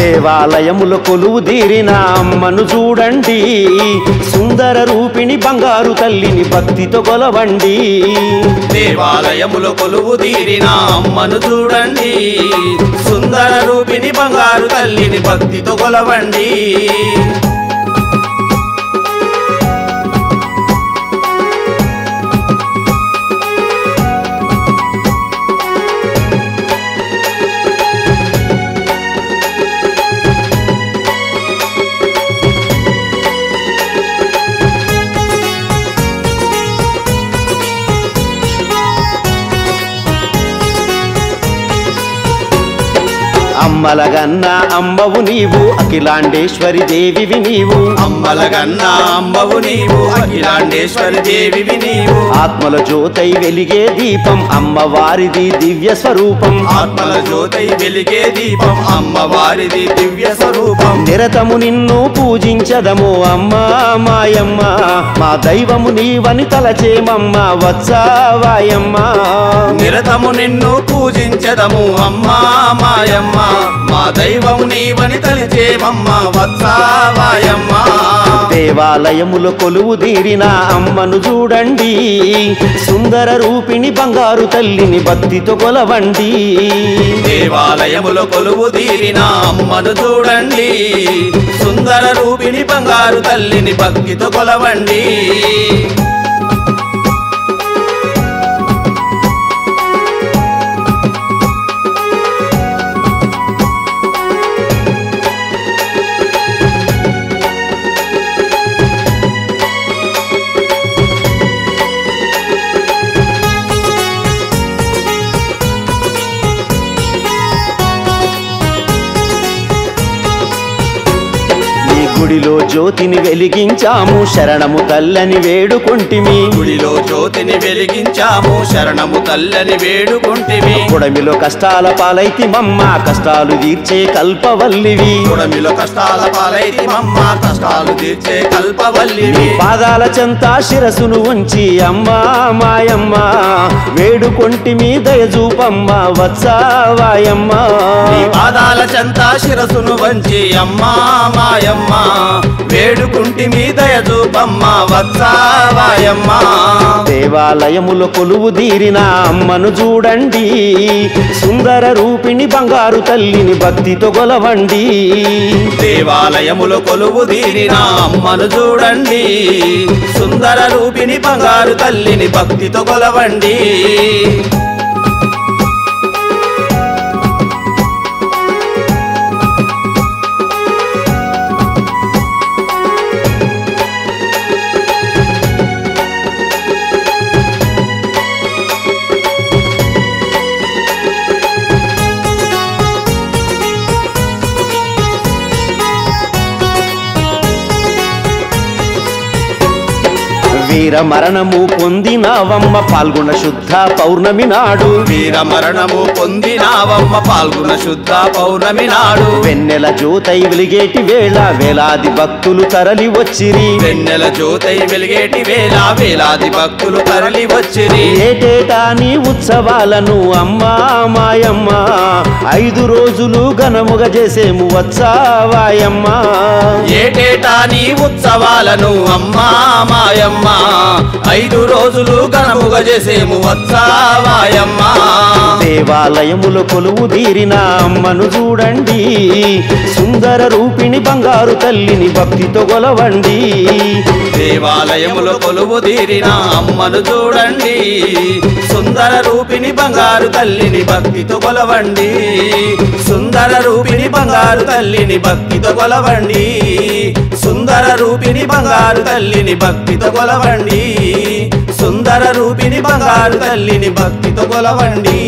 దేవాలయములో కొలువు తీరిన అమ్మను చూడండి, సుందర రూపిణి బంగారు తల్లిని భక్తితో కొలవండి. దేవాలయములో కొలువు తీరిన అమ్మను చూడండి, సుందర రూపిణి బంగారు తల్లిని భక్తితో కొలవండి. అమ్మలగన్న అమ్మవు నీవు, అఖిలాండేశ్వరి దేవివి నీవు. అమ్మలగన్న అమ్మవు నీవు, అఖిలాండేశ్వరి దేవివి నీవు. ఆత్మల జ్యోతై వెలిగే దీపం అమ్మవారిది దివ్య స్వరూపం. ఆత్మల జ్యోతై వెలిగే దీపం అమ్మవారిది దివ్య స్వరూపం. నిరతము నిన్ను పూజించదము అమ్మా మాయమ్మ, మా దైవము నీవని తలచేమమ్మ వత్సవాయమ్మ. నిరతము నిన్ను పూజించదము అమ్మా మాయమ్మ, మా దైవము నీవని తలిచేమమ్మ వత్సవాయమ్మ. దేవాలయములో కొలువు తీరిన అమ్మను చూడండి, సుందర రూపిణి బంగారు తల్లిని భక్తితో కొలవండి. దేవాలయములో కొలువు తీరిన అమ్మను చూడండి, సుందర రూపిణి బంగారు తల్లిని భక్తితో కొలవండి. గుడిలో జ్యోతిని వెలిగించాము శరణము తల్లని వేడుకుంటిమి. గుడిలో జ్యోతిని వెలిగించాము శరణము తల్లని వేడుకుంటిమి. కొడమిలో కష్టాల పాలైతిమమ్మ, కష్టాలు తీర్చే కల్పవల్లివి. కొడమిలో కష్టాల పాలైతిమమ్మ, కష్టాలు తీర్చే కల్పవల్లివి. పాదాల చెంత శిరసును ఉంచి అమ్మా మాయమ్మ, వేడుకొంటిమి దయచూపమ్మ వత్సవాయమ్మ. పాదాల చెంత శిరసును వంచి అమ్మా మాయమ్మ, వేడుకుంటిమి దయచూపమ్మ వత్సవాయమ్మ. దేవాలయములో కొలువు తీరిన అమ్మను చూడండి, సుందర రూపిణి బంగారు తల్లిని భక్తితో కొలవండి. దేవాలయములో కొలువు తీరిన అమ్మను చూడండి, సుందర రూపిణి బంగారు తల్లిని భక్తితో కొలవండి. వీర మరణము పొందినావమ్మ పాల్గొన శుద్ధ పౌర్ణమి నాడు. వీర మరణము పొందినావమ్మ పాల్గొన శుద్ధ పౌర్ణమి నాడు. వెన్నెల జ్యోతై వెలిగేటి వేళ వేలాది భక్తులు తరలి వచ్చిరి. వెన్నెల జ్యోతై వెలిగేటి వేళ వేలాది భక్తులు తరలి వచ్చిరి. ఏటేటా నీ ఉత్సవాలను అమ్మా మాయమ్మ, 5 రోజులు ఘనముగా చేసేము వత్సవాయమ్మ. ఏటేటా నీ ఉత్సవాలను అమ్మా మాయమ్మ, 5 రోజులు ఘనముగా చేసేము వత్సవాయమ్మ. దేవాలయములో కొలువు తీరిన అమ్మను చూడండి, సుందర రూపిణి బంగారు తల్లిని భక్తితో కొలవండి. దేవాలయములో కొలువు తీరిన అమ్మను చూడండి, సుందర రూపిణి బంగారు తల్లిని భక్తితో కొలవండి. సుందర రూపిణి బంగారు తల్లిని భక్తితో కొలవండి. సుందర రూపిణి బంగారు తల్లిని భక్తితో కొలవండి. సుందర రూపిణి బంగారు తల్లిని భక్తితో కొలవండి.